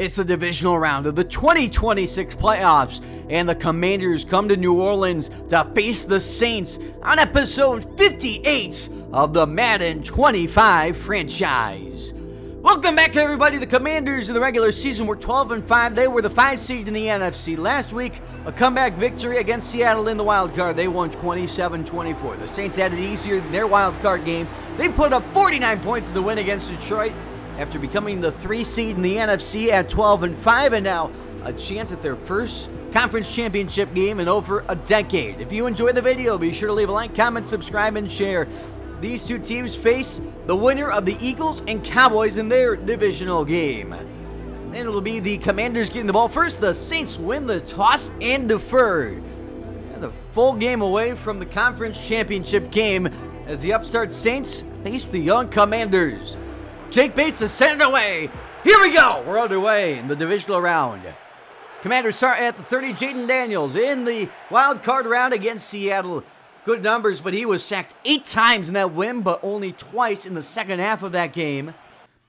It's the divisional round of the 2026 playoffs, and the Commanders come to New Orleans to face the Saints on episode 58 of the Madden 25 franchise. Welcome back, everybody. The Commanders in the regular season were 12-5. They were the 5 seed in the NFC. Last week, a comeback victory against Seattle in the wild card. They won 27-24. The Saints had it easier in their wild card game. They put up 49 points in the win against Detroit after becoming the 3 seed in the NFC at 12-5, and now a chance at their first conference championship game in over a decade. If you enjoyed the video, be sure to leave a like, comment, subscribe, and share. These two teams face the winner of the Eagles and Cowboys in their divisional game. And it'll be the Commanders getting the ball first. The Saints win the toss and defer. And a full game away from the conference championship game as the upstart Saints face the young Commanders. Jake Bates is sent away. Here we go. We're underway in the divisional round. Commanders start at the 30. Jaden Daniels in the wild card round against Seattle. Good numbers, but he was sacked 8 times in that win, but only twice in the second half of that game.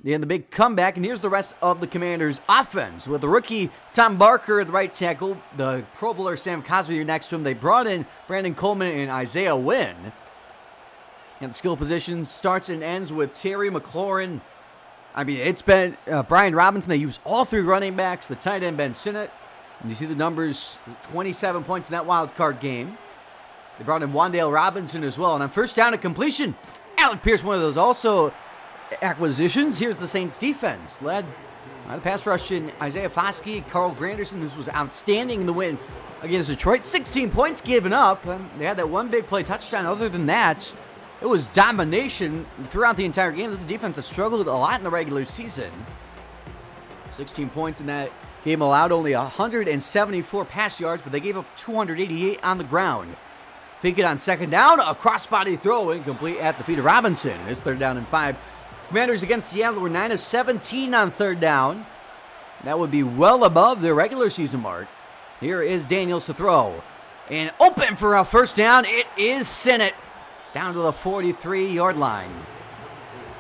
And the big comeback, and here's the rest of the Commanders' offense. With the rookie Tom Barker at the right tackle, the Pro Bowler Sam Cosby next to him. They brought in Brandon Coleman and Isaiah Wynn. And the skill position starts and ends with Terry McLaurin. It's been Brian Robinson. They use all 3 running backs. The tight end, Ben Sinnott. And you see the numbers, 27 points in that wild card game. They brought in Wan'Dale Robinson as well. And on first down and completion, Alec Pierce, one of those also acquisitions. Here's the Saints defense, led by the pass rush in Isaiah Foskey, Carl Granderson. This was outstanding in the win against Detroit. 16 points given up. They had that one big play touchdown. Other than that, it was domination throughout the entire game. This is a defense that struggled a lot in the regular season. 16 points in that game, allowed only 174 pass yards, but they gave up 288 on the ground. Fake it on second down, a cross-body throw incomplete at the feet of Robinson. It's 3rd down and 5. Commanders against Seattle were 9 of 17 on 3rd down. That would be well above their regular season mark. Here is Daniels to throw. And open for a first down, it is Sinnott. Down to the 43-yard line.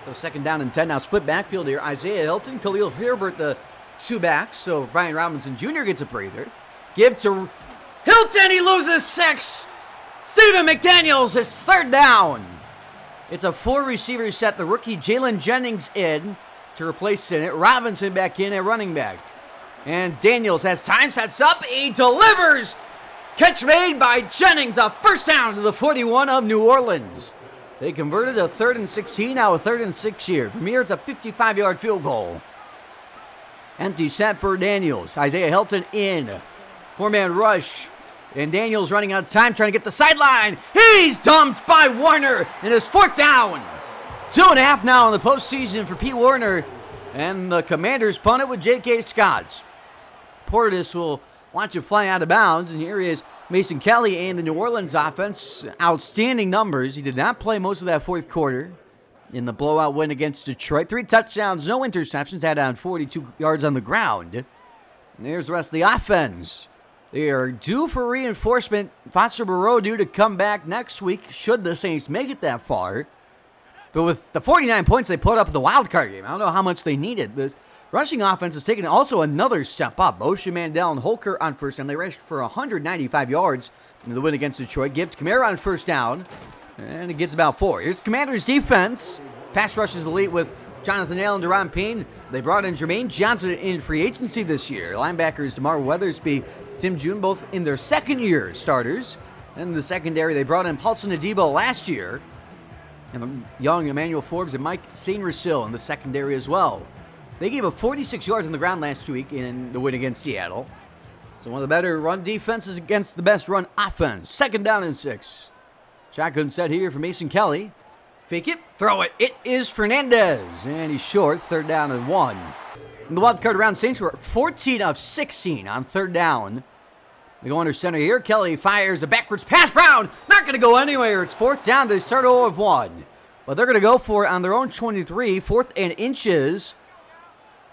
So 2nd down and 10. Now split backfield here. Isaiah Hilton, Khalil Herbert, the 2 backs. So Brian Robinson Jr. gets a breather. Give to Hilton. He loses 6. Stephen McDaniels is 3rd down. It's a 4-receiver set. The rookie Jalen Jennings in to replace Sinnott. Robinson back in at running back. And Daniels has time, sets up. He delivers. Catch made by Jennings, a first down to the 41 of New Orleans. They converted a 3rd and 16, now a 3rd and 6 here. From here, it's a 55-yard field goal. Empty set for Daniels. Isaiah Hilton in. 4-man rush. And Daniels running out of time, trying to get the sideline. He's dumped by Warner, and it's 4th down. 2.5 now in the postseason for Pete Warner. And the Commanders punt it with J.K. Scott. Portis will watch it fly out of bounds, and here is Mason Kelly and the New Orleans offense. Outstanding numbers. He did not play most of that 4th quarter in the blowout win against Detroit. 3 touchdowns, no interceptions, had on 42 yards on the ground. And there's the rest of the offense. They are due for reinforcement. Foster Moreau due to come back next week, should the Saints make it that far. But with the 49 points they put up in the wild card game, I don't know how much they needed. This rushing offense has taken also another step up. Osha, Mandel, and Holker on first down. They rushed for 195 yards in the win against Detroit. Gibbs Kamara on first down, and it gets about 4. Here's the Commanders' defense. Pass rush is elite with Jonathan Allen, Deron Payne. They brought in Jermaine Johnson in free agency this year. Linebackers DeMar Weathersby, Tim June, both in their second year starters. And in the secondary, they brought in Paulson Adebo last year. And young Emmanuel Forbes and Mike Sainristil in the secondary as well. They gave up 46 yards on the ground last week in the win against Seattle. So one of the better run defenses against the best run offense. 2nd down and 6. Shotgun set here for Mason Kelly. Fake it, throw it. It is Fernandez. And he's short, 3rd down and 1. In the wild card round, Saints were 14 of 16 on 3rd down. They go under center here. Kelly fires a backwards pass. Brown not going to go anywhere. It's 4th down. They start 0 of 1. But they're going to go for it on their own 23. 4th and inches.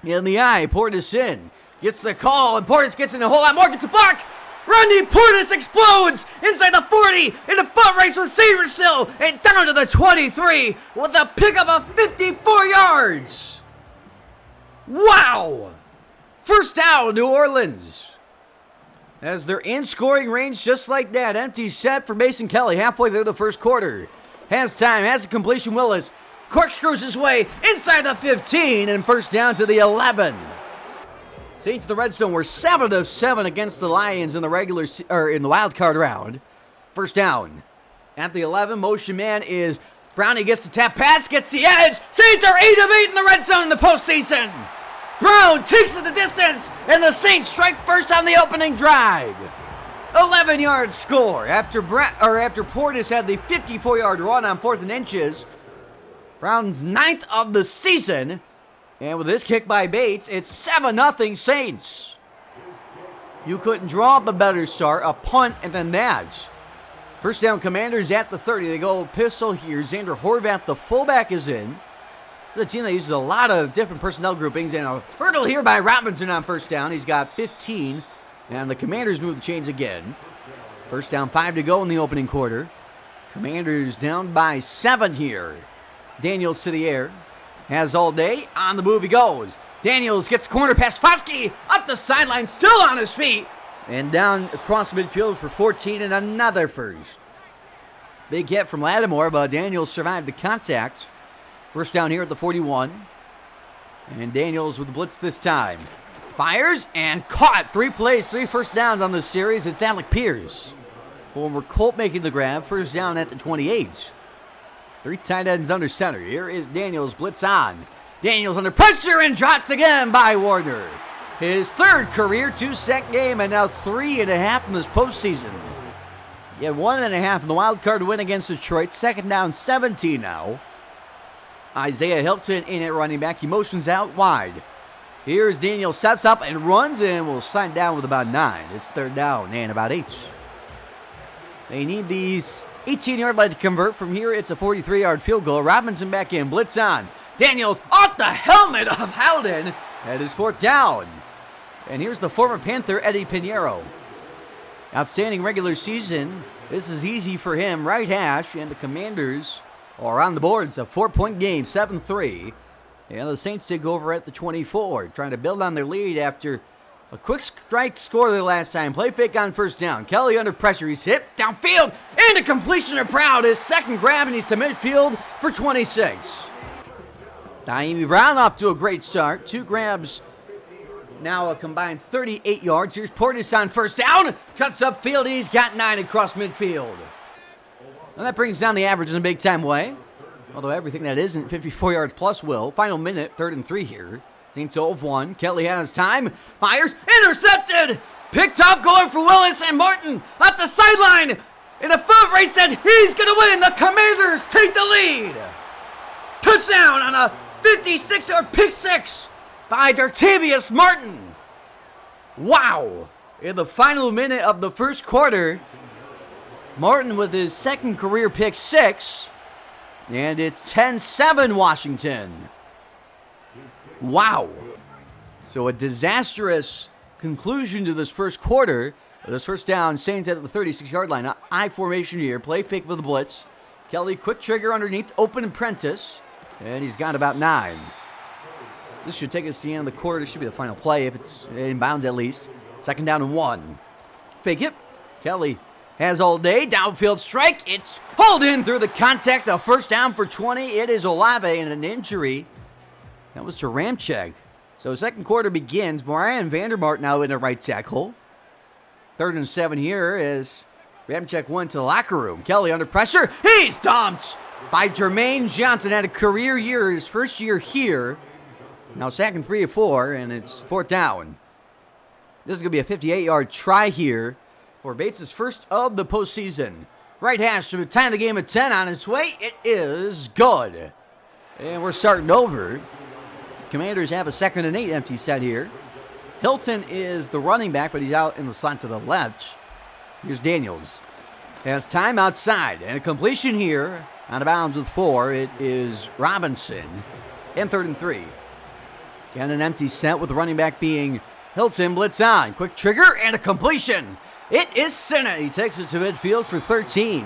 In the eye, Portis in. Gets the call, and Portis gets in a whole lot more. Gets a block. Randy Portis explodes inside the 40 in the foot race with Sainristil and down to the 23 with a pickup of 54 yards. Wow! First down, New Orleans. As they're in scoring range just like that. Empty set for Mason Kelly halfway through the first quarter. Has time, has a completion. Willis corkscrews his way inside the 15 and first down to the 11. Saints in the red zone were 7 of 7 against the Lions in the in the wild card round. First down at the 11. Motion man is Brownie, gets the tap pass, gets the edge. Saints are 8 of 8 in the red zone in the postseason. Brown takes it the distance, and the Saints strike first on the opening drive. 11-yard score after Portis had the 54-yard run on 4th and inches. Brown's 9th of the season. And with this kick by Bates, it's 7-0 Saints. You couldn't draw up a better start, a punt, and then that. First down, Commanders at the 30. They go pistol here. Xander Horvath, the fullback, is in. It's a team that uses a lot of different personnel groupings. And a hurdle here by Robinson on first down. He's got 15. And the Commanders move the chains again. First down, 5 to go in the opening quarter. Commanders down by 7 here. Daniels to the air. Has all day. On the move he goes. Daniels gets corner past Foskey. Up the sideline, still on his feet. And down across midfield for 14 and another first. Big hit from Lattimore, but Daniels survived the contact. First down here at the 41. And Daniels with the blitz this time. Fires and caught. 3 plays, 3 first downs on this series. It's Alec Pierce. Former Colt making the grab. First down at the 28. 3 tight ends under center. Here is Daniels, blitz on. Daniels under pressure and dropped again by Warner. His 3rd career 2-sack game and now 3.5 in this postseason. He had 1.5 in the wild card win against Detroit. Second down, 17 now. Isaiah Hilton in at running back. He motions out wide. Here's Daniels, steps up and runs and will sign down with about 9. It's 3rd down and about 8. They need these 18-yard line to convert. From here, it's a 43-yard field goal. Robinson back in, blitz on. Daniels off the helmet of Howden. That is 4th down. And here's the former Panther, Eddie Pinheiro. Outstanding regular season. This is easy for him. Right hash, and the Commanders are on the board. It's a 4-point game, 7-3. And the Saints take over at the 24, trying to build on their lead after a quick strike score their last time. Play fake on first down. Kelly under pressure. He's hit downfield, and a completion to Proud. His 2nd grab, and he's to midfield for 26. Naimi Brown off to a great start. 2 grabs, now a combined 38 yards. Here's Portis on first down. Cuts upfield. He's got 9 across midfield. And that brings down the average in a big-time way. Although everything that isn't 54 yards plus will. Final minute, 3rd and 3 here. Saints 0-1. Kelly has time. Fires. Intercepted. Picked off, going for Willis and Martin at the sideline. In a foot race that he's going to win. The Commanders take the lead. Touchdown on a 56-yard pick six by Dartavius Martin. Wow. In the final minute of the first quarter, Martin with his 2nd career pick six. And it's 10-7 Washington. Wow. So a disastrous conclusion to this first quarter. This first down, Saints at the 36-yard line. I formation here. Play fake for the blitz. Kelly, quick trigger underneath. Open Prentice. And he's got about 9. This should take us to the end of the quarter. This should be the final play if it's in bounds at least. 2nd down and 1. Fake it. Kelly has all day. Downfield strike. It's hauled in through the contact. A first down for 20. It is Olave and an injury. That was to Ramczyk. So 2nd quarter begins. Brian Vandermark now in a right tackle. 3rd and 7 here as Ramczyk went to the locker room. Kelly under pressure. He's dumped by Jermaine Johnson. Had a career year, his first year here. Now sacking 3 of 4, and it's 4th down. This is going to be a 58-yard try here for Bates' first of the postseason. Right hash to time the game at 10 on its way. It is good. And we're starting over. Commanders have a 2nd and 8 empty set here. Hilton is the running back, but he's out in the slot to the left. Here's Daniels. Has time outside, and a completion here. Out of bounds with 4. It is Robinson. And 3rd and 3. Again, an empty set with the running back being Hilton. Blitz on. Quick trigger and a completion. It is Sinnott. He takes it to midfield for 13.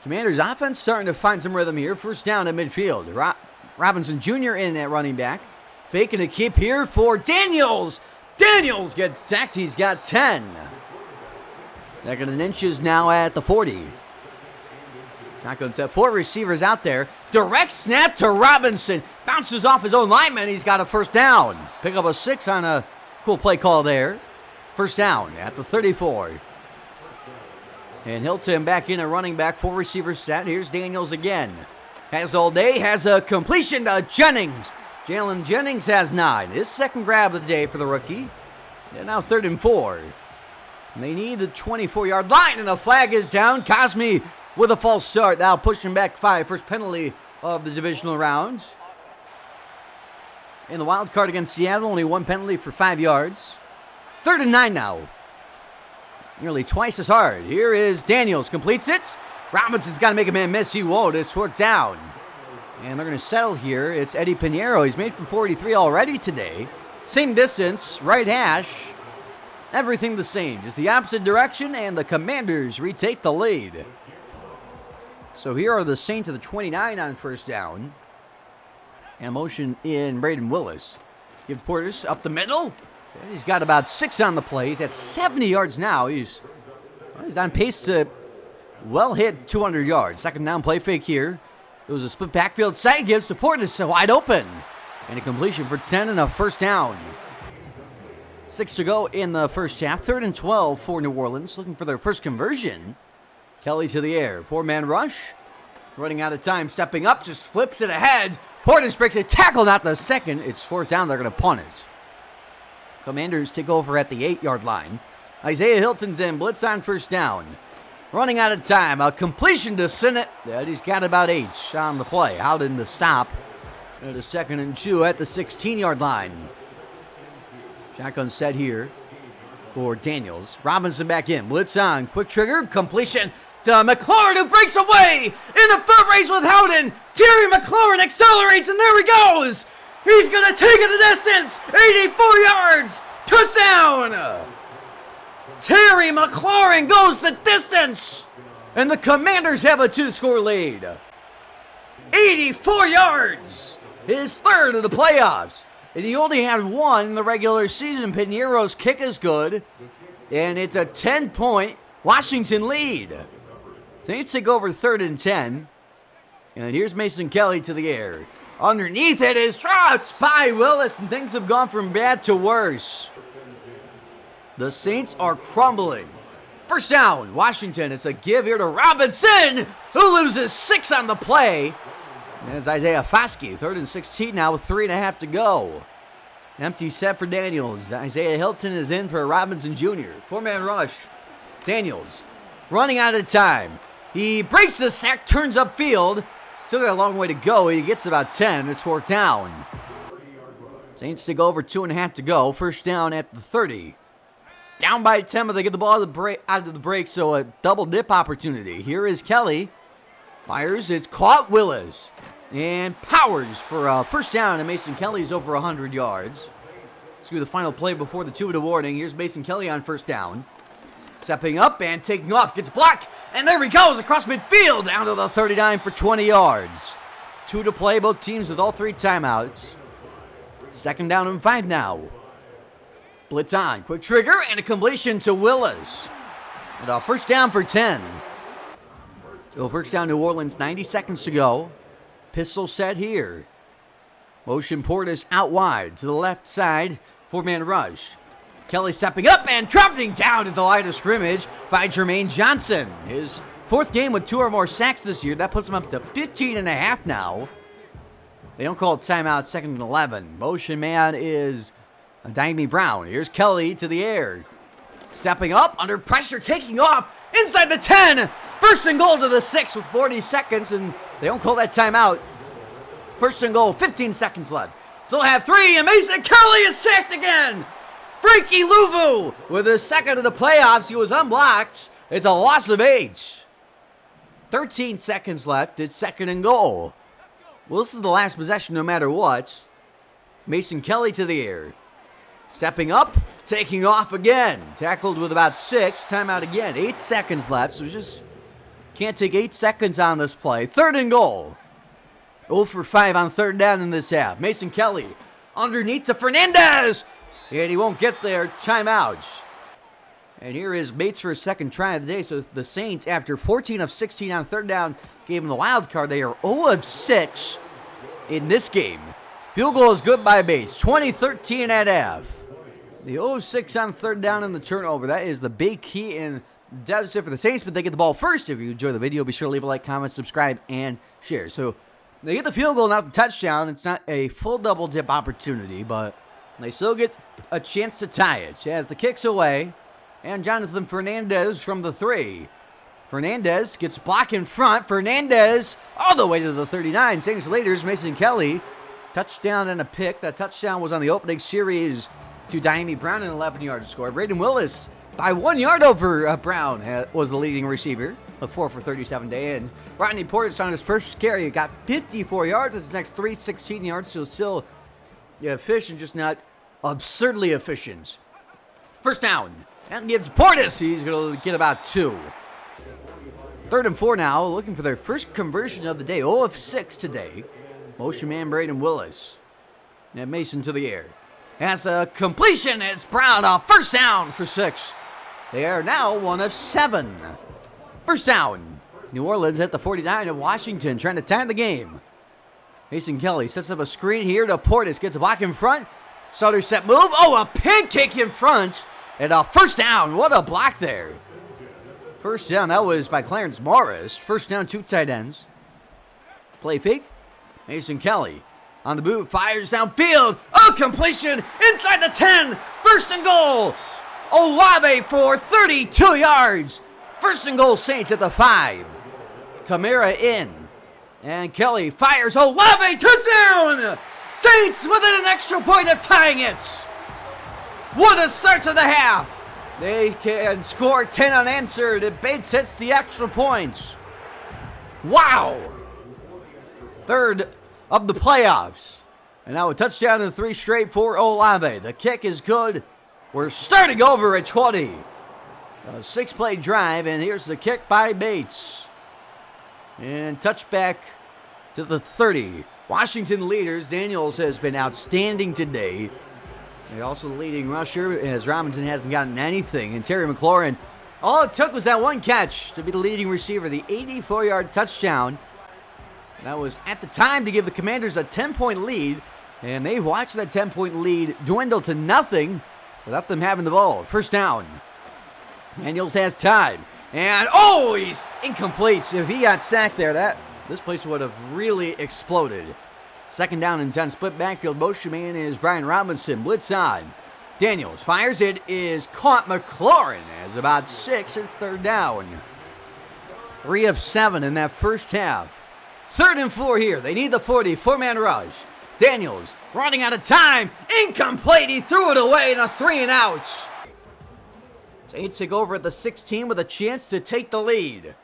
Commanders offense starting to find some rhythm here. First down at midfield. Robinson Jr. in at running back. Faking a keep here for Daniels. Daniels gets decked. He's got 10. Second and inches now at the 40. Shotgun set. 4 receivers out there. Direct snap to Robinson. Bounces off his own lineman. He's got a first down. Pick up a 6 on a cool play call there. First down at the 34. And Hilton back in a running back. 4 receivers set. Here's Daniels again. Has all day. Has a completion to Jennings. Jalen Jennings has 9. His second grab of the day for the rookie. And now 3rd and 4. And they need the 24-yard line, and the flag is down. Cosme with a false start. Now pushing back 5. First penalty of the divisional round. In the wild card against Seattle, only 1 penalty for 5 yards. 3rd and 9 now. Nearly twice as hard. Here is Daniels. Completes it. Robinson's got to make a man miss. He won't. It's 4th down. And they're going to settle here. It's Eddie Pinheiro. He's made from 43 already today. Same distance. Right hash. Everything the same. Just the opposite direction. And the Commanders retake the lead. So here are the Saints at the 29 on first down. And motion in Braden Willis. Give Portis up the middle. And he's got about 6 on the play. He's at 70 yards now. He's on pace to well hit 200 yards. Second down play fake here. It was a split backfield set. Gives to Portis wide open. And a completion for 10 and a first down. 6 to go in the first half. 3rd and 12 for New Orleans. Looking for their first conversion. Kelly to the air. 4-man rush. Running out of time. Stepping up. Just flips it ahead. Portis breaks a tackle. Not the second. It's 4th down. They're going to punt it. Commanders take over at the 8-yard line. Isaiah Hilton's in. Blitz on first down. Running out of time. A completion to Sinnott. He's got about 8 on the play. Out in the stop. And a 2nd and 2 at the 16-yard line. Shotgun set here for Daniels. Robinson back in. Blitz on. Quick trigger. Completion to McLaurin, who breaks away in the foot race with Howden. Terry McLaurin accelerates, and there he goes. He's going to take it the distance. 84 yards. Touchdown. Terry McLaurin goes the distance. And the Commanders have a 2-score lead. 84 yards. His 3rd of the playoffs. And he only had 1 in the regular season. Pinheiro's kick is good. And it's a 10-point Washington lead. Saints take over 3rd and 10. And here's Mason Kelly to the air. Underneath it is dropped by Willis, and things have gone from bad to worse. The Saints are crumbling. First down, Washington. It's a give here to Robinson, who loses 6 on the play. And it's Isaiah Foskey. 3rd and 16 now with 3.5 to go. Empty set for Daniels. Isaiah Hilton is in for Robinson Jr. 4-man rush. Daniels running out of time. He breaks the sack, turns upfield. Still got a long way to go. He gets about 10. It's 4th down. Saints take over 2.5 to go. First down at the 30. Down by 10, but they get the ball out of the break, so a double dip opportunity. Here is Kelly. Fires. It's caught. Willis. And Powers for a first down, and Mason Kelly's over 100 yards. Let's do the final play before the 2-minute warning. Here's Mason Kelly on first down. Stepping up and taking off. Gets blocked. And there he goes across midfield down to the 39 for 20 yards. 2 to play. Both teams with all 3 timeouts. 2nd down and 5 now. Blitz on. Quick trigger and a completion to Willis. And a first down for 10. So first down New Orleans. 90 seconds to go. Pistol set here. Motion Portis out wide to the left side. 4-man rush. Kelly stepping up and dropping down at the line of scrimmage by Jermaine Johnson. His 4th game with 2 or more sacks this year. That puts him up to 15.5 now. They don't call it timeout. 2nd and 11. Motion man is Diami Brown. Here's Kelly to the air. Stepping up under pressure, taking off inside the 10. 1st and goal to the 6 with 40 seconds, and they don't call that timeout. 1st and goal, 15 seconds left. Still have 3, and Mason Kelly is sacked again. Frankie Louvu with his 2nd of the playoffs. He was unblocked. It's a loss of 8. 13 seconds left. It's 2nd and goal. Well, this is the last possession no matter what. Mason Kelly to the air. Stepping up, taking off again. Tackled with about 6. Timeout again. 8 seconds left. So just can't take 8 seconds on this play. 3rd and goal. 0 for 5 on 3rd down in this half. Mason Kelly underneath to Fernandez. And he won't get there. Timeout. And here is Bates for his second try of the day. So the Saints, after 14 of 16 on third down, gave him the wild card. They are 0 of 6 in this game. Field goal is good by Bates. 20-13 at half. The 0 of 6 on third down and the turnover. That is the big key in the deficit for the Saints, but they get the ball first. If you enjoy the video, be sure to leave a like, comment, subscribe, and share. So they get the field goal, not the touchdown. It's not a full double dip opportunity, but they still get a chance to tie it as the kick's away. And Jonathan Fernandez from the 3. Fernandez gets blocked in front. Fernandez all the way to the 39. Saints leaders, Mason Kelly. Touchdown and a pick. That touchdown was on the opening series to Diami Brown, an 11-yard score. Braden Willis, by 1 yard over Brown, was the leading receiver. A 4 for 37 day in. Rodney Portis on his first carry got 54 yards. His next 3, 16 yards. So still efficient, just not absurdly efficient. First down. And gives Portis. He's going to get about 2. 3rd and 4 now. Looking for their first conversion of the day. 0 of 6 today. Motion man Braden Willis. And Mason to the air. Has a completion. It's Brown. A first down for 6. They are now 1 of 7. First down. New Orleans at the 49 of Washington, trying to tie the game. Mason Kelly sets up a screen here to Portis. Gets a block in front. Stutter set move. Oh, a pancake in front. And a first down. What a block there. First down. That was by Clarence Morris. First down, 2 tight ends. Play fake. Mason Kelly on the move. Fires downfield. Oh, completion inside the 10. First and goal. Olave for 32 yards. First and goal, Saints at the 5. Kamara in. And Kelly fires. Olave, touchdown. Saints within an extra point of tying it. What a start to the half. They can score 10 unanswered. It Bates hits the extra points. Wow. 3rd of the playoffs. And now a touchdown in 3 straight for Olave. The kick is good. We're starting over at 20. A 6-play drive, and here's the kick by Bates. And touchback to the 30. Washington leaders. Daniels has been outstanding today. They're also the leading rusher, as Robinson hasn't gotten anything. And Terry McLaurin, all it took was that one catch to be the leading receiver. The 84-yard touchdown. That was at the time to give the Commanders a 10-point lead. And they've watched that 10-point lead dwindle to nothing without them having the ball. First down. Daniels has time. And, oh, he's incomplete. If he got sacked there, this place would have really exploded. 2nd down and 10. Split backfield. Motion man is Brian Robinson. Blitz on. Daniels fires. It is caught. McLaurin has about 6. It's 3rd down. 3 of 7 in that first half. 3rd and 4 here. They need the 40. 4-man rush. Daniels running out of time. Incomplete. He threw it away in a 3 and out. Saints take over at the 16 with a chance to take the lead.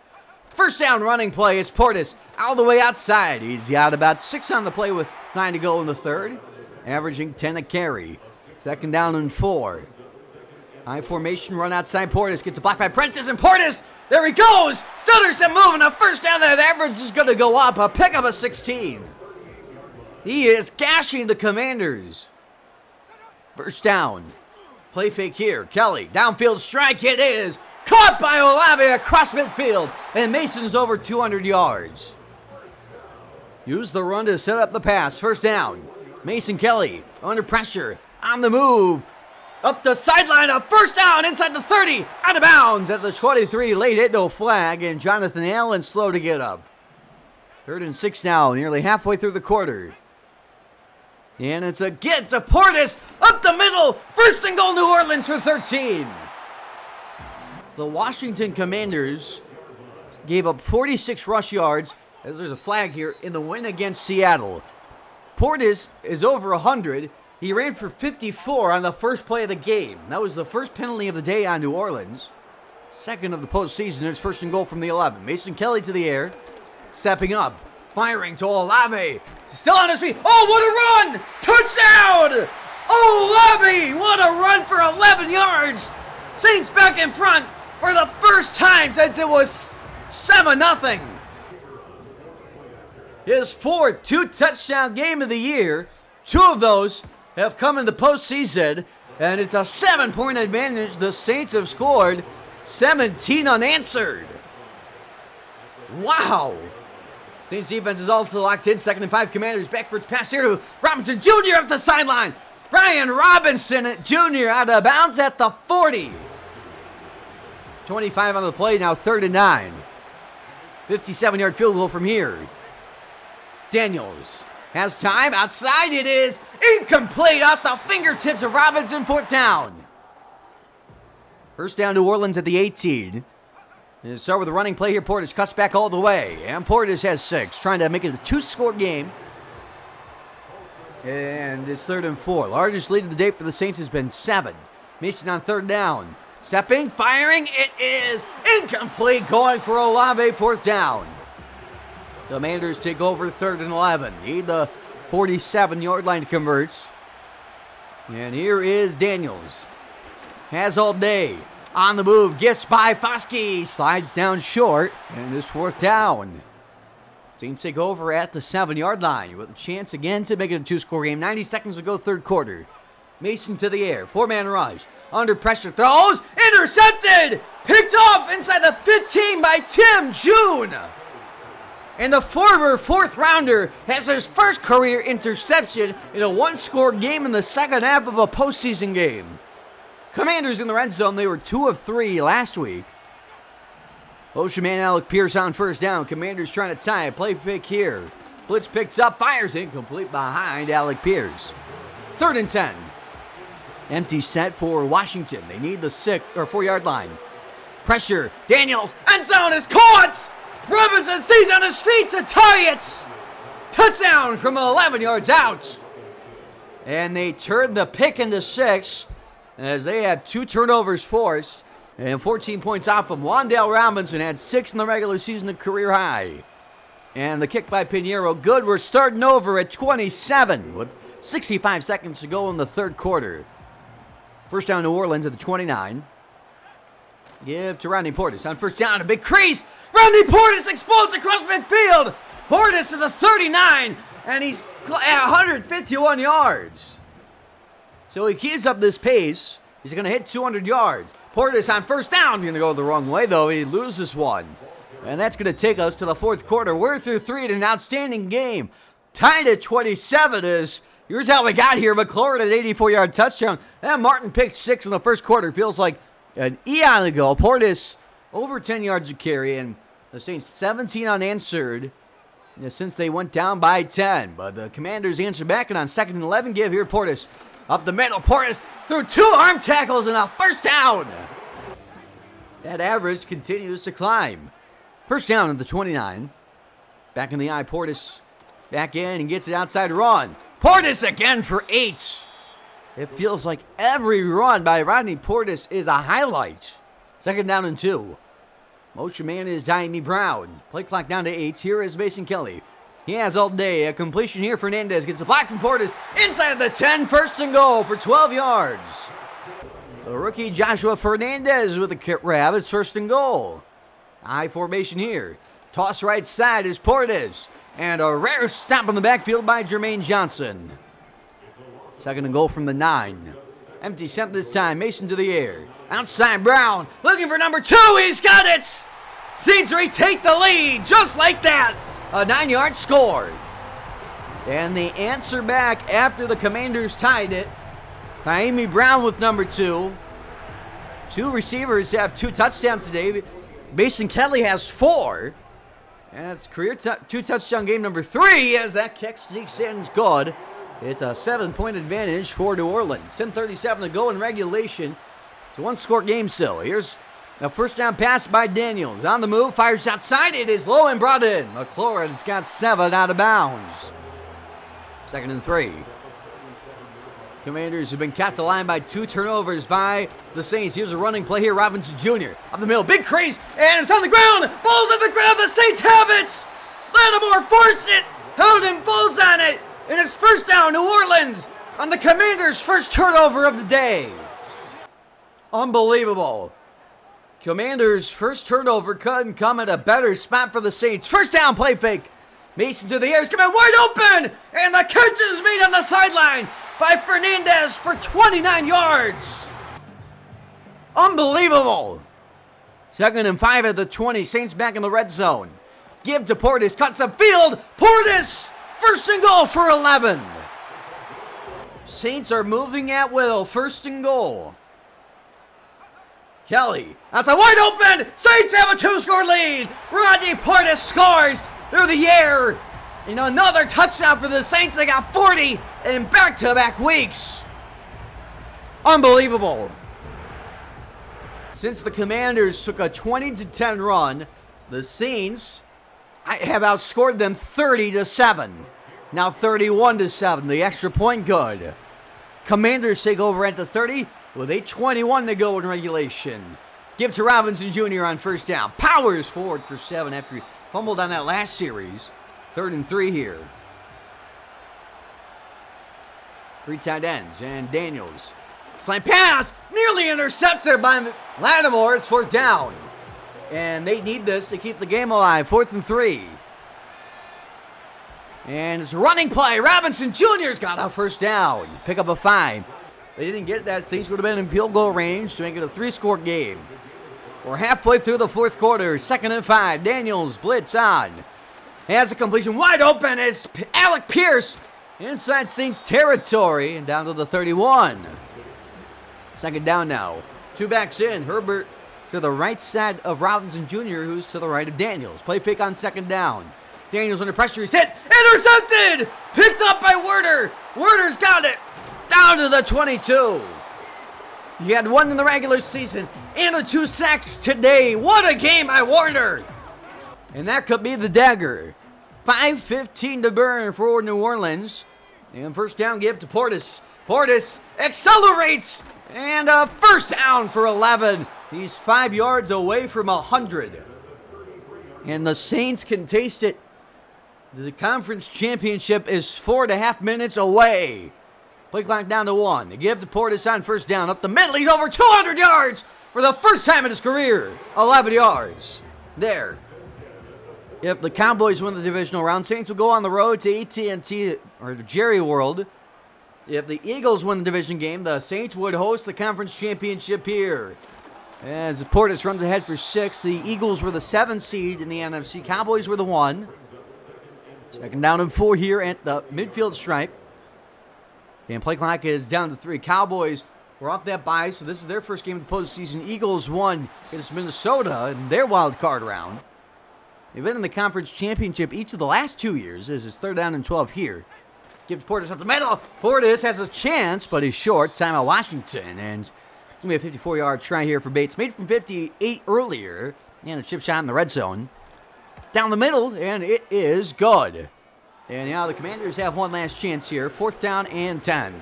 First down running play is Portis all the way outside. He's got about 6 on the play with 9 to go in the 3rd. Averaging 10 a carry. 2nd down and 4. High formation run outside. Portis gets a block by Prentice, and Portis, there he goes. Stutterson moving a first down. That average is going to go up. A pickup of 16. He is gashing the Commanders. First down. Play fake here. Kelly, downfield strike. It is caught by Olave across midfield. And Mason's over 200 yards. Use the run to set up the pass. First down. Mason Kelly under pressure. On the move. Up the sideline. A first down inside the 30. Out of bounds at the 23. Late hit, no flag. And Jonathan Allen slow to get up. 3rd and 6 now. Nearly halfway through the quarter. And it's a get to Portis up the middle. First and goal, New Orleans for 13. The Washington Commanders gave up 46 rush yards, as there's a flag here, in the win against Seattle. Portis is over 100. He ran for 54 on the first play of the game. That was the first penalty of the day on New Orleans. 2nd of the postseason. It's 1st and goal from the 11. Mason Kelly to the air. Stepping up. Firing to Olave. Still on his feet. Oh, what a run! Touchdown! Olave! What a run for 11 yards! Saints back in front for the first time since it was 7-0. His 4th 2-touchdown game of the year. 2 of those have come in the postseason, and it's a 7-point advantage. The Saints have scored 17 unanswered. Wow. Saints defense is also locked in. 2nd and 5. Commanders backwards pass here to Robinson Jr. up the sideline. Brian Robinson Jr. out of bounds at the 40. 25 on the play, now 3rd and 9. 57-yard field goal from here. Daniels has time. Outside it is. Incomplete off the fingertips of Robinson. 4th down. First down New Orleans at the 18. And start with a running play here. Portis cuts back all the way. And Portis has 6. Trying to make it a 2-score game. And it's 3rd and 4. Largest lead of the day for the Saints has been 7. Mason on 3rd down. Stepping, firing. It is incomplete. Going for Olave. 4th down. Commanders take over 3rd and 11. Need the 47-yard line to convert. And here is Daniels. Has all day. On the move. Gets by Foskey. Slides down short. And it's 4th down. Saints take over at the 7-yard line with a chance again to make it a 2-score game. 90 seconds to go, 3rd quarter. Mason to the air. 4-man rush. Under pressure. Throws. Intercepted. Picked off inside the 15 by Tim June. And the former 4th rounder has his first career interception in a 1-score game in the second half of a postseason game. Commanders in the red zone. They were 2 of 3 last week. Motion man Alec Pierce on 1st down. Commanders trying to tie it. Play fake here. Blitz picks up. Fires incomplete behind Alec Pierce. 3rd and 10. Empty set for Washington. They need the 4-yard line. Pressure. Daniels. End zone is caught. Robinson sees on his feet to tie it. Touchdown from 11 yards out. And they turn the pick into 6 as they have 2 turnovers forced and 14 points off from Wan'Dale Robinson. Had 6 in the regular season, a career high. And the kick by Pinheiro, good. We're starting over at 27 with 65 seconds to go in the 3rd quarter. First down New Orleans at the 29. Give to Rodney Portis on 1st down. A big crease. Rodney Portis explodes across midfield. Portis to the 39. And he's at 151 yards. So he keeps up this pace. He's going to hit 200 yards. Portis on 1st down. Going to go the wrong way, though. He loses one. And that's going to take us to the 4th quarter. We're through 3 in an outstanding game. Tied at 27 is... Here's how we got here. McLaurin at 84-yard touchdown. That Martin picked 6 in the 1st quarter. Feels like an eon ago. Portis over 10 yards of carry, and the Saints 17 unanswered since they went down by 10. But the Commanders answer back, and on 2nd and 11, give here Portis up the middle. Portis through 2 arm tackles and a 1st down. That average continues to climb. 1st down at the 29. Back in the eye, Portis back in and gets it outside run. Portis again for 8. It feels like every run by Rodney Portis is a highlight. 2nd down and 2. Motion man is Diami Brown. Play clock down to 8. Here is Mason Kelly. He has all day. A completion here. Fernandez gets a block from Portis. Inside the 10. 1st and goal for 12 yards. The rookie Joshua Fernandez with a grab. It's 1st and goal. High formation here. Toss right side is Portis. And a rare stop in the backfield by Jermaine Johnson. 2nd and goal from the 9. Empty set this time. Mason to the air. Outside Brown. Looking for number 2. He's got it. Saints retake the lead. Just like that. A 9-yard score. And they answer back after the Commanders tied it. Diami Brown with number 2. 2 receivers have 2 touchdowns today. Mason Kelly has 4. And that's career 2-touchdown game number 3 as that kick sneaks in good. It's a 7-point advantage for New Orleans. 10:37 to go in regulation. It's a 1-score game still. Here's a 1st down pass by Daniels. On the move, fires outside. It is low and brought in. McLaurin's got 7 out of bounds. 2nd and 3. Commanders have been kept alive by 2 turnovers by the Saints. Here's a running play here. Robinson Jr. up the middle. Big crease. And it's on the ground. Ball's on the ground. The Saints have it. Lattimore forced it. Held and falls on it. And it's 1st down, New Orleans, on the Commanders' first turnover of the day. Unbelievable. Commanders' first turnover couldn't come at a better spot for the Saints. 1st down, play fake. Mason to the air. He's coming wide open. And the catch is made on the sideline. by Fernandez for 29 yards. Unbelievable. 2nd and 5 at the 20. Saints back in the red zone. Give to Portis. Cuts upfield. Portis. 1st and goal for 11. Saints are moving at will. 1st and goal. Kelly. That's a wide open. Saints have a 2-score lead. Rodney Portis scores through the air. And another touchdown for the Saints. They got 40 in back-to-back weeks. Unbelievable. Since the Commanders took a 20-10 run, the Saints have outscored them 30-7. Now 31-7. The extra point good. Commanders take over at the 30 with 8:21 to go in regulation. Give to Robinson Jr. on 1st down. Powers forward for 7 after he fumbled on that last series. 3rd and 3 here. 3 tight ends and Daniels. Slant pass, nearly intercepted by Lattimore. It's 4th down. And they need this to keep the game alive. 4th and 3. And it's a running play. Robinson Jr.'s got a 1st down. Pick up a 5. They didn't get that. Saints would have been in field goal range to make it a 3-score game. We're halfway through the 4th quarter. 2nd and 5. Daniels blitz on. Has a completion wide open. It's Alec Pierce inside Saints territory and down to the 31. 2nd down now. 2 backs in. Herbert to the right side of Robinson Jr., who's to the right of Daniels. Play fake on 2nd down. Daniels under pressure. He's hit. Intercepted. Picked up by Werder. Werder's got it. Down to the 22. He had 1 in the regular season and the 2 sacks today. What a game by Werder. And that could be the dagger. 5:15 to burn for New Orleans. And 1st down give to Portis. Portis accelerates. And a 1st down for 11. He's 5 yards away from 100. And the Saints can taste it. The conference championship is 4.5 minutes away. Play clock down to 1. They give to Portis on 1st down. Up the middle. He's over 200 yards for the first time in his career. 11 yards. There. If the Cowboys win the divisional round, Saints will go on the road to AT&T or Jerry World. If the Eagles win the division game, the Saints would host the conference championship here. As Portis runs ahead for 6, the Eagles were the 7th seed in the NFC. Cowboys were the 1. 2nd down and 4 here at the midfield stripe. And play clock is down to 3. Cowboys were off that bye, so this is their first game of the postseason. Eagles won against Minnesota in their wild card round. They've been in the conference championship each of the last 2 years. This is 3rd down and 12 here. Give to Portis up the middle. Portis has a chance, but he's short. Timeout Washington. And it's going to be a 54-yard try here for Bates. Made from 58 earlier. And a chip shot in the red zone. Down the middle, and it is good. And now the Commanders have one last chance here. 4th down and 10.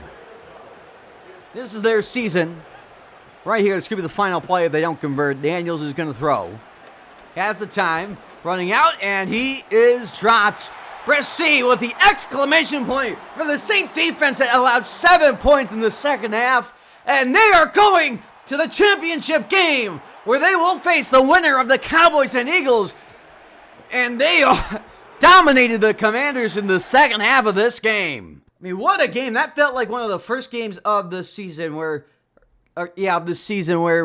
This is their season. Right here, it's going to be the final play if they don't convert. Daniels is going to throw. Has the time. Running out, and he is dropped. Bressy with the exclamation point for the Saints defense that allowed 7 points in the 2nd half. And they are going to the championship game where they will face the winner of the Cowboys and Eagles. And they dominated the Commanders in the 2nd half of this game. I mean, what a game. That felt like one of the first games of the season where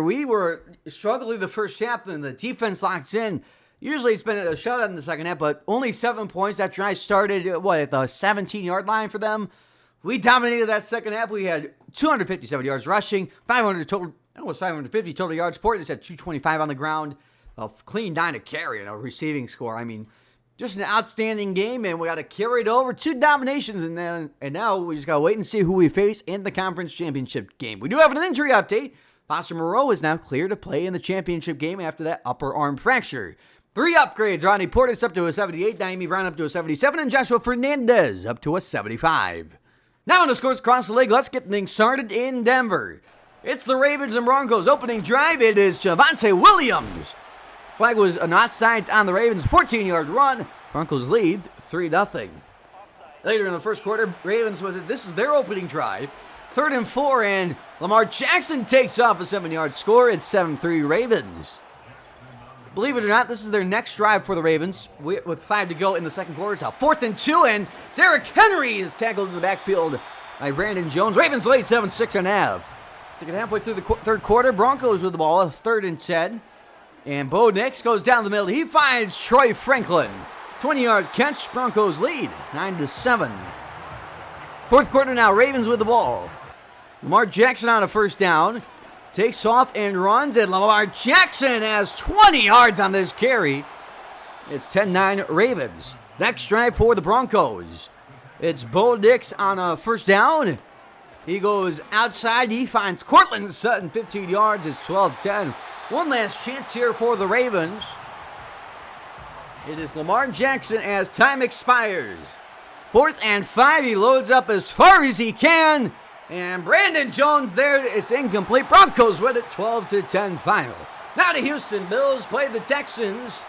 we were struggling the first half and the defense locks in. Usually it's been a shutout in the 2nd half, but only 7 points. That drive started, at the 17-yard line for them. We dominated that 2nd half. We had 257 yards rushing, 550 total yards. Portland had 225 on the ground, a clean 9 to carry, and a receiving score. I mean, just an outstanding game, and we got to carry it over. 2 dominations, and now we just got to wait and see who we face in the conference championship game. We do have an injury update. Foster Moreau is now clear to play in the championship game after that upper arm fracture. 3 upgrades. Rodney Portis up to a 78, Naomi Brown up to a 77, and Joshua Fernandez up to a 75. Now on the scores across the league, let's get things started in Denver. It's the Ravens and Broncos opening drive. It is Javonte Williams. Flag was an offsides on the Ravens, 14-yard run. Broncos lead 3-0. Later in the first quarter, Ravens with it. This is their opening drive. 3rd and 4, and Lamar Jackson takes off a 7-yard score. It's 7-3 Ravens. Believe it or not, this is their next drive for the Ravens. With 5 to go in the second quarter, it's a 4th and 2, and Derrick Henry is tackled in the backfield by Brandon Jones. Ravens lead 7-6.5. Take it halfway through the third quarter. Broncos with the ball. It's 3rd and 10. And Bo Nix goes down the middle. He finds Troy Franklin. 20-yard catch. Broncos lead 9-7. Fourth quarter now. Ravens with the ball. Lamar Jackson on a first down. Takes off and runs. And Lamar Jackson has 20 yards on this carry. It's 10-9 Ravens. Next drive for the Broncos. It's Bo Nix on a first down. He goes outside. He finds Cortland Sutton, 15 yards. It's 12-10. One last chance here for the Ravens. It is Lamar Jackson as time expires. 4th and 5. He loads up as far as he can. And Brandon Jones there. It's incomplete. Broncos win it 12-10 final. Now the Houston Bills play the Texans.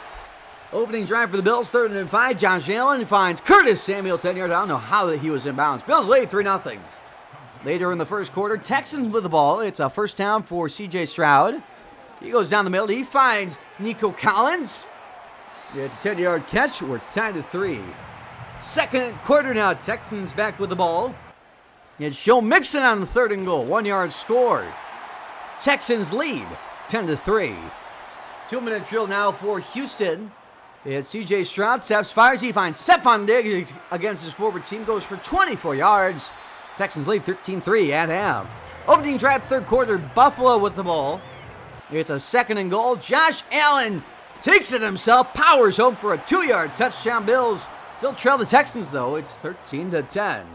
Opening drive for the Bills, 3rd and 5. Josh Allen finds Curtis Samuel, 10 yards. I don't know how he was in bounds. Bills lead 3-0. Later in the first quarter, Texans with the ball. It's a first down for C.J. Stroud. He goes down the middle. He finds Nico Collins. It's a 10-yard catch. We're tied at 3. Second quarter now. Texans back with the ball. It's Joe Mixon on the 3rd and goal. 1-yard score. Texans lead 10-3. 2-minute drill now for Houston. It's C.J. Stroud, steps, fires. He finds Stephon Diggs against his forward team. Goes for 24 yards. Texans lead 13-3 at half. Opening drive, third quarter. Buffalo with the ball. It's a 2nd and goal. Josh Allen takes it himself. Powers home for a 2-yard touchdown. Bills still trail the Texans, though. It's 13-10.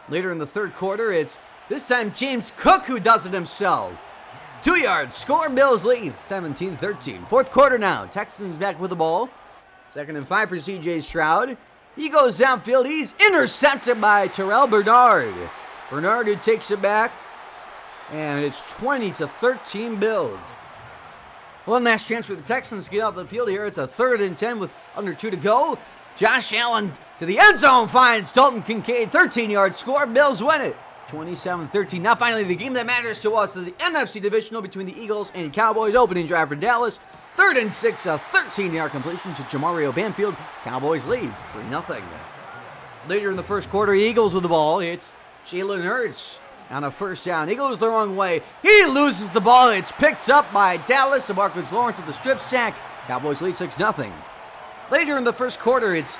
Later in the third quarter, it's this time James Cook who does it himself. 2 yards. Score. Bills lead 17-13. Fourth quarter now. Texans back with the ball. 2nd and 5 for C.J. Stroud. He goes downfield. He's intercepted by Terrell Bernard. Bernard who takes it back. And it's 20-13 Bills. One last chance for the Texans to get off the field here. It's a 3rd and 10 with under 2 to go. Josh Allen to the end zone finds Dalton Kincaid. 13-yard score. Bills win it. 27-13. Now finally the game that matters to us is the NFC Divisional between the Eagles and Cowboys. Opening drive for Dallas. 3rd and 6, a 13-yard completion to Jamario Banfield. Cowboys lead 3-0. Later in the first quarter, Eagles with the ball. It's Jalen Hurts on a first down. He goes the wrong way. He loses the ball. It's picked up by Dallas. DeMarcus Lawrence with the strip sack. Cowboys lead 6-0. Later in the first quarter, it's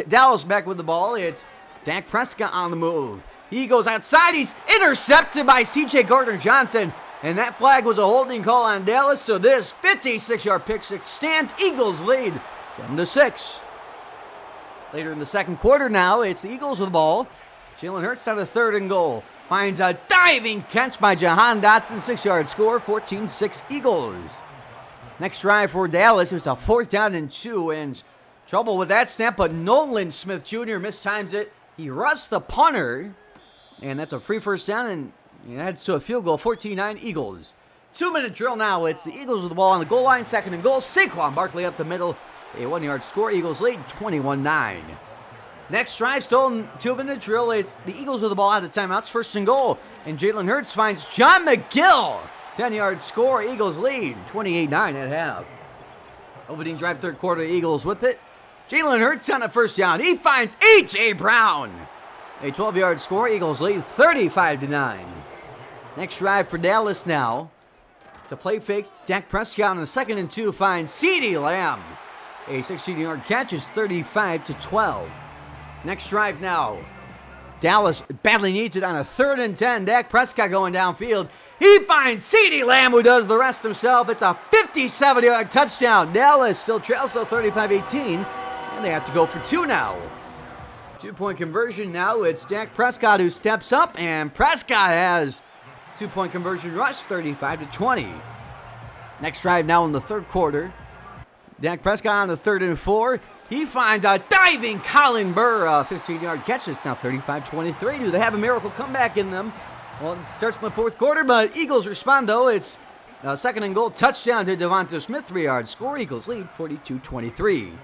Dallas back with the ball. It's Dak Prescott on the move. He goes outside. He's intercepted by C.J. Gardner-Johnson. And that flag was a holding call on Dallas, so this 56-yard pick six stands. Eagles lead 7-6. Later in the second quarter now, it's the Eagles with the ball. Jalen Hurts on a 3rd and goal. Finds a diving catch by Jahan Dotson, 6-yard score, 14-6 Eagles. Next drive for Dallas, it's a 4th down and 2, and trouble with that snap, but Nolan Smith Jr. mistimes it. He roughs the punter, and that's a free first down, and it adds to a field goal, 14-9 Eagles. 2-minute drill now. It's the Eagles with the ball on the goal line. 2nd and goal. Saquon Barkley up the middle. A 1-yard score. Eagles lead 21-9. Next drive, stolen 2-minute drill. It's the Eagles with the ball out of timeouts. 1st and goal. And Jalen Hurts finds John McGill. 10-yard score. Eagles lead 28-9 at half. Opening drive, third quarter. Eagles with it. Jalen Hurts on a first down. He finds A.J. Brown. A 12-yard score. Eagles lead 35-9. Next drive for Dallas now. It's a play fake. Dak Prescott on a 2nd and 2 finds CeeDee Lamb. A 16-yard catch is 35-12. Next drive now. Dallas badly needs it on a 3rd and 10. Dak Prescott going downfield. He finds CeeDee Lamb who does the rest himself. It's a 57-yard touchdown. Dallas still trails so 35-18. And they have to go for 2 now. 2-point conversion now. It's Dak Prescott who steps up. And Prescott has 2-point conversion rush, 35-20. Next drive now in the third quarter. Dak Prescott on the 3rd and 4. He finds a diving Colin Burr, a 15-yard catch. It's now 35-23. Do they have a miracle comeback in them? Well, it starts in the fourth quarter, but Eagles respond, though. It's a 2nd and goal touchdown to Devonta Smith, 3-yard score. Eagles lead 42-23.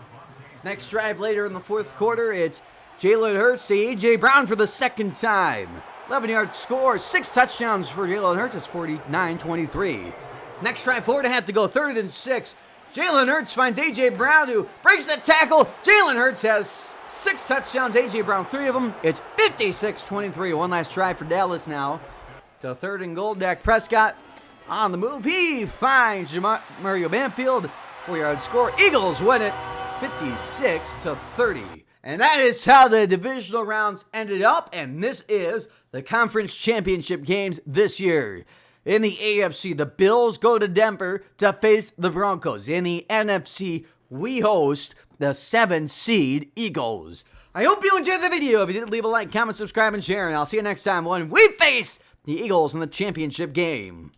Next drive later in the fourth quarter, it's Jalen Hurts to A.J. Brown for the second time. 11-yard score, 6 touchdowns for Jalen Hurts. It's 49-23. Next drive, 4.5 to go, 3rd and 6. Jalen Hurts finds A.J. Brown, who breaks the tackle. Jalen Hurts has 6 touchdowns. A.J. Brown 3 of them. It's 56-23. One last try for Dallas now. To 3rd and goal, Dak Prescott on the move. He finds Mario Banfield. 4-yard score. Eagles win it 56-30. And that is how the divisional rounds ended up. And this is the conference championship games this year. In the AFC, the Bills go to Denver to face the Broncos. In the NFC, we host the 7-seed Eagles. I hope you enjoyed the video. If you did, leave a like, comment, subscribe, and share. And I'll see you next time when we face the Eagles in the championship game.